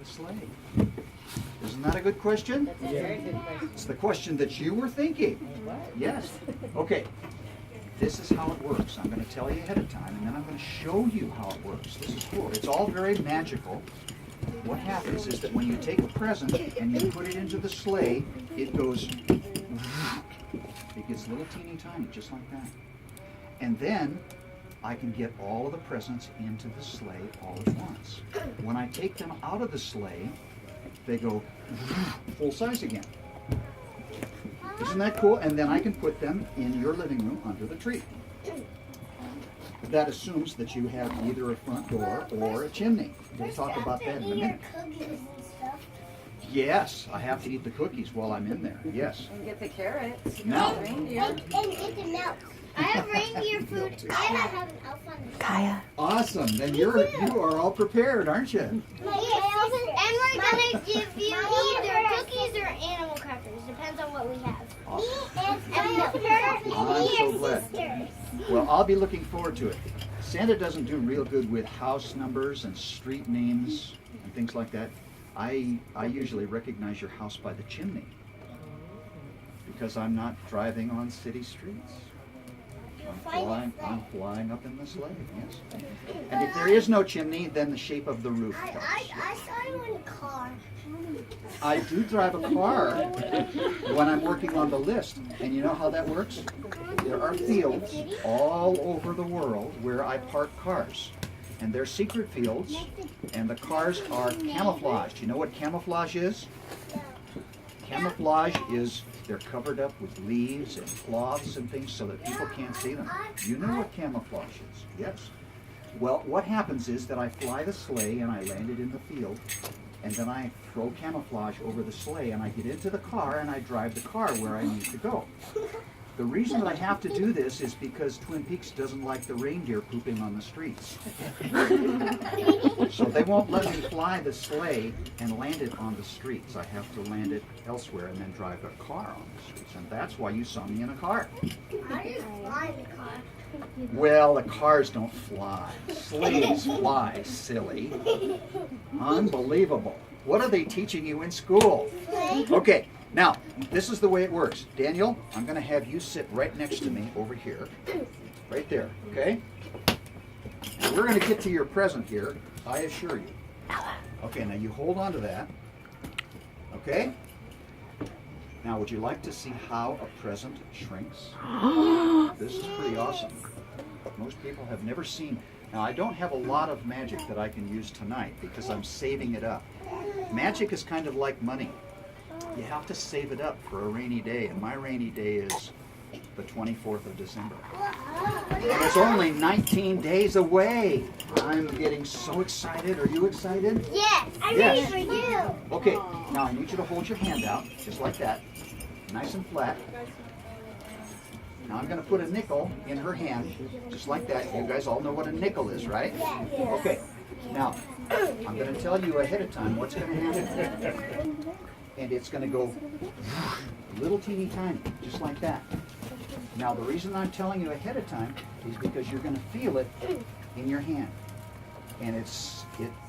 the sleigh? Isn't that a good question? That's a very good question. It's the question that you were thinking. Yes. Okay. This is how it works. I'm going to tell you ahead of time, and then I'm going to show you how it works. This is cool. It's all very magical. What happens is that when you take a present and you put it into the sleigh, it goes, it gets little teeny tiny, just like that. And then I can get all of the presents into the sleigh all at once. When I take them out of the sleigh, they go full size again. Isn't that cool? And then I can put them in your living room under the tree. That assumes that you have either a front door or a chimney. We'll talk about that in a minute. Yes, I have to eat the cookies while I'm in there. Yes. And get the carrots. Now, Reindeer. And get the milk. I have reindeer food and I have an elf on the Kaya. awesome. Then you are all prepared, aren't you? And we're gonna give you either cookies or animal crackers. Depends on what we have. Awesome. And milk. I'm so glad. Well, I'll be looking forward to it. Santa doesn't do real good with house numbers and street names and things like that. I usually recognize your house by the chimney because I'm not driving on city streets. I'm flying up in the sleigh, yes. And if there is no chimney, then the shape of the roof helps. I saw you in a car. I do drive a car when I'm working on the list. And you know how that works? There are fields all over the world where I park cars. And they're secret fields, and the cars are camouflaged. You know what camouflage is? Camouflage is they're covered up with leaves and cloths and things so that people can't see them. You know what camouflage is, yes? Well, what happens is that I fly the sleigh and I land it in the field, and then I throw camouflage over the sleigh and I get into the car and I drive the car where I need to go. The reason that I have to do this is because Twin Peaks doesn't like the reindeer pooping on the streets. So they won't let me fly the sleigh and land it on the streets. I have to land it elsewhere and then drive a car on the streets. And that's why you saw me in a car. I just fly in the car. Well, the cars don't fly. Sleighs fly, silly. Unbelievable. What are they teaching you in school? Okay. Now, this is the way it works. Daniel, I'm going to have you sit right next to me over here. Right there, okay? And we're going to get to your present here, I assure you. Okay, now you hold on to that. Okay? Now, would you like to see how a present shrinks? This is pretty awesome. Most people have never seen. Now, I don't have a lot of magic that I can use tonight because I'm saving it up. Magic is kind of like money. You have to save it up for a rainy day, and my rainy day is the 24th of December. And it's only 19 days away. I'm getting so excited. Are you excited? Yes, I'm Yes. ready for you. Okay, now I need you to hold your hand out, just like that, nice and flat. Now I'm going to put a nickel in her hand, just like that. You guys all know what a nickel is, right? Okay, now I'm going to tell you ahead of time what's going to happen. And it's going to go little teeny tiny, just like that. Now the reason I'm telling you ahead of time is because you're going to feel it in your hand. And it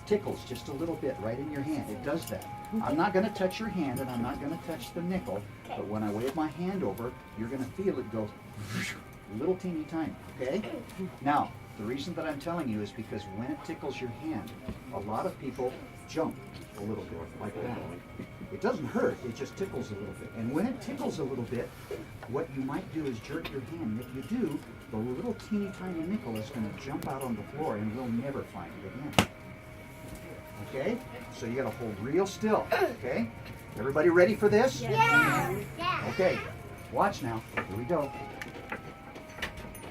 tickles just a little bit right in your hand. It does that. I'm not going to touch your hand and I'm not going to touch the nickel, but when I wave my hand over, you're going to feel it go little teeny tiny, okay? Now, the reason that I'm telling you is because when it tickles your hand, a lot of people jump a little bit like that. It doesn't hurt, it just tickles a little bit. And when it tickles a little bit, what you might do is jerk your hand. And if you do, the little teeny tiny nickel is going to jump out on the floor and we'll never find it again. Okay? So you got to hold real still. Okay? Everybody ready for this? Yeah. Okay. Watch now. Here we go.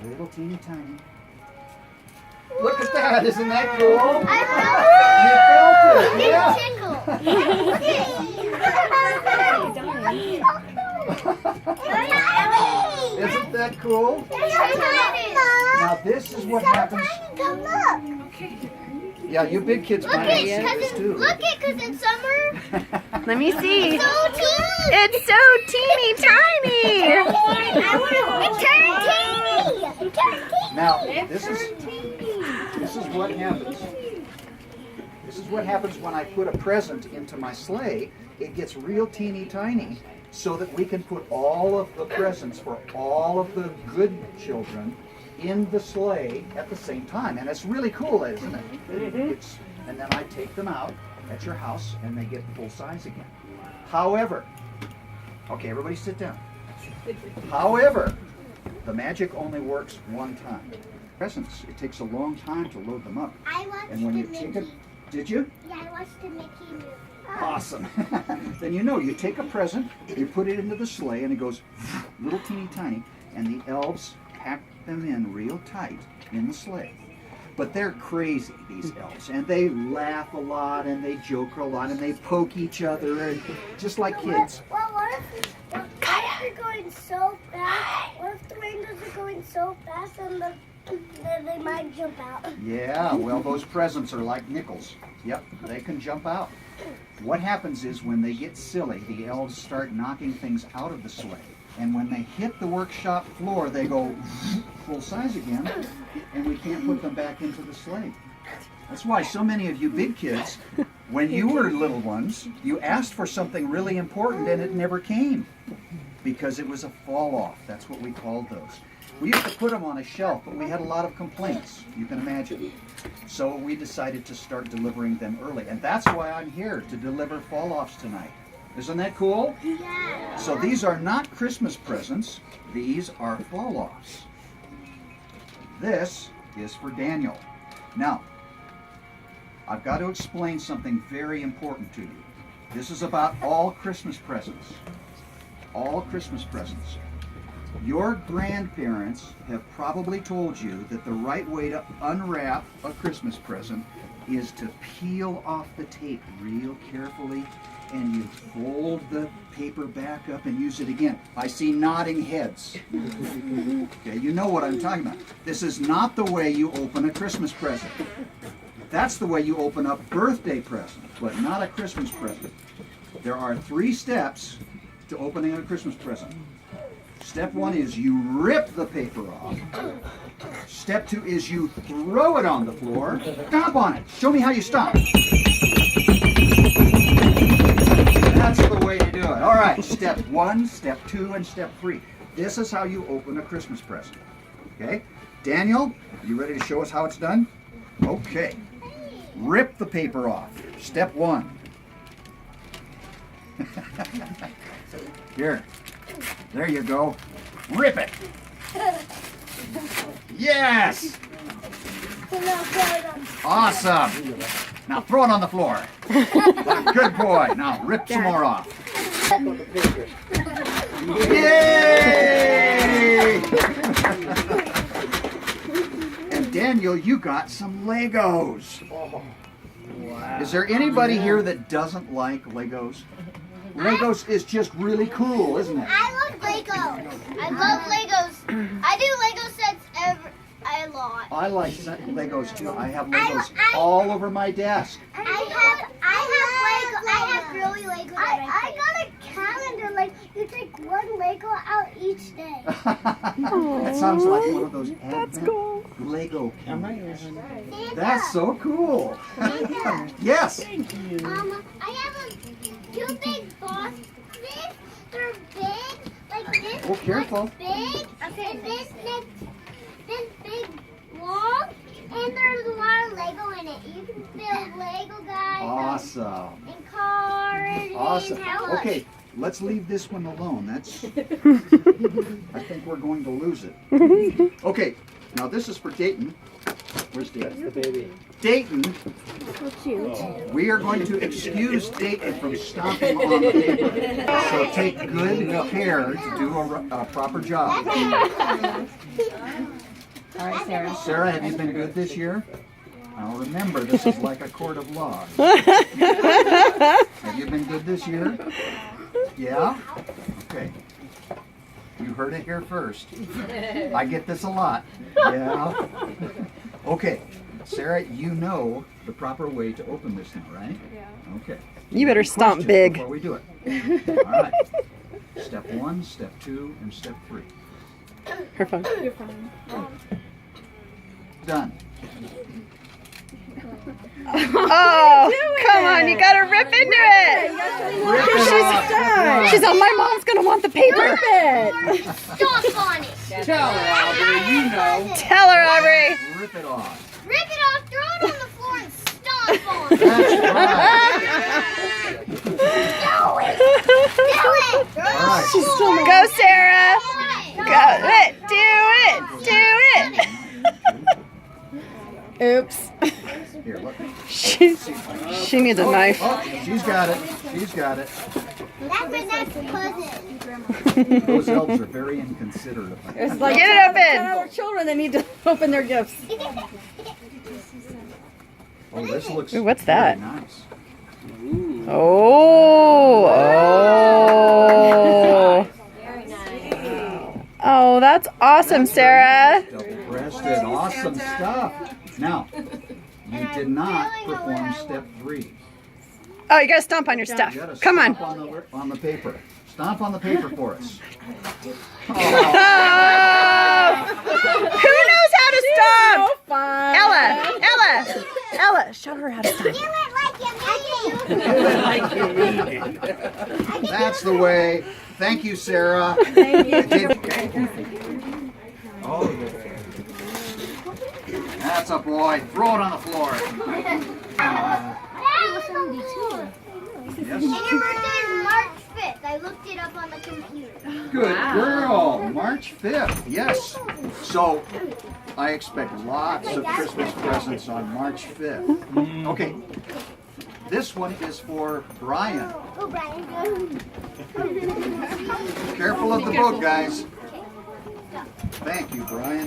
Little teeny tiny. Look at that! Isn't that cool? I You felt it! Yeah. Isn't that cool? Now this is what happens. Yeah, you big kids might not see this too. Look it, because it's summer. Let me see. So teeny. It's so teeny tiny. It turned teeny. Now this is what happens. This is is what happens when I put a present into my sleigh. It gets real teeny tiny so that we can put all of the presents for all of the good children in the sleigh at the same time. And it's really cool, isn't it? And then I take them out at your house and they get full size again. However, okay, everybody sit down. However, the magic only works one time. Presents, it takes a long time to load them up. I watched And when the you take Mickey. it, did you? Yeah, I watched the Mickey movie. Awesome. Then you know, you take a present, you put it into the sleigh, and it goes little teeny tiny, and the elves pack them in real tight in the sleigh. But they're crazy, these elves, and they laugh a lot, and they joke a lot, and they poke each other, and just like kids. Well, what if they're going so fast? What if the rainbows are going so fast and then they might jump out? Yeah, well, those presents are like nickels. Yep, they can jump out. What happens is when they get silly, the elves start knocking things out of the sleigh. And when they hit the workshop floor, they go full size again, and we can't put them back into the sleigh. That's why so many of you big kids, when you were little ones, you asked for something really important and it never came because it was a fall off. That's what we called those. We used to put them on a shelf, but we had a lot of complaints, you can imagine. So we decided to start delivering them early. And that's why I'm here, to deliver fall-offs tonight. Isn't that cool? Yeah. So these are not Christmas presents. These are fall-offs. This is for Daniel. Now, I've got to explain something very important to you. This is about all Christmas presents. All Christmas presents. Your grandparents have probably told you that the right way to unwrap a Christmas present is to peel off the tape real carefully, and you fold the paper back up and use it again. I see nodding heads. Okay, you know what I'm talking about. This is not the way you open a Christmas present. That's the way you open up birthday presents, but not a Christmas present. There are 3 steps to opening a Christmas present. Step 1 is you rip the paper off. Step 2 is you throw it on the floor. Stomp on it. Show me how you stomp. That's the way to do it. All right, step 1, step 2, and step 3. This is how you open a Christmas present. Okay? Daniel, are you ready to show us how it's done? Okay. Rip the paper off. Step 1. Here. There you go. Rip it. Yes! Awesome. Now throw it on the floor. Good boy. Now rip some more off. Yay! And Daniel, you got some Legos. Wow. Is there anybody here that doesn't like Legos? Legos is just really cool, isn't it? I love Legos. I love Legos. I do Lego sets a lot. I like Legos too. I have Legos all over my desk. I have really Legos. I got a calendar. Like you take one Lego out each day. That sounds like one of those Advent Lego calendars. That's so cool. Yes. I have 2 big boxes. They're big, like this. Oh, careful. Big, and this big long, and there's a lot of Lego in it. You can build Lego guys. Awesome. And cars. Awesome. And houses. Okay, let's leave this one alone. That's. I think we're going to lose it. Okay, now this is for Dayton. Where's Dayton? The baby. Dayton. We are going to excuse Dayton from stomping on the paper. So take good care to do a proper job. All right, Sarah. Sarah, have you been good this year? Now remember, this is like a court of law. Have you been good this year? Yeah? Okay. You heard it here first. I get this a lot. Yeah? Okay. Sarah, you know the proper way to open this now, right? Yeah. Okay. You better stomp Questions big. before we do it. All right. Step 1, step 2, and step 3. Her phone. You're fine. Done. Oh, come on, you gotta rip into it. Rip it off. She's on my mom's gonna want the paper. Stomp on it. Tell her, Aubrey, you know. Tell her, Aubrey. Rip it off. Rip it off, throw it on the floor, and stomp on it. That's right. Do it. Do it. Throw it All right. on the floor. Go, Sarah. Do Go. Do it. Do it. Oops. Here, look. She needs a knife. Oh, she's got it. She's got it. That's my next cousin. Those elves are very inconsiderate of me. It's like Get it open. other children that need to open their gifts. Oh, this looks Ooh, what's very that? nice. Oh. Oh. Oh, that's awesome, Sarah. Double-breasted, awesome stuff. Now, you did not perform step 3. Oh, you gotta stomp on your stuff. You gotta Come on. stomp on the paper. Stomp on the paper for us. Oh, Oh. Who knows how to stomp? So fun. Ella, show her how to stomp. Do it like you mean it. that's the way. Thank you, Sarah. Oh, that's a boy. Throw it on the floor. And your birthday is March 5th. I looked it up on the computer. Good girl. March 5th. Yes. So I expect lots of Christmas presents on March 5th. Okay. This one is for Brian. Go, Brian. Go. Careful of the boat, guys. Thank you, Brian.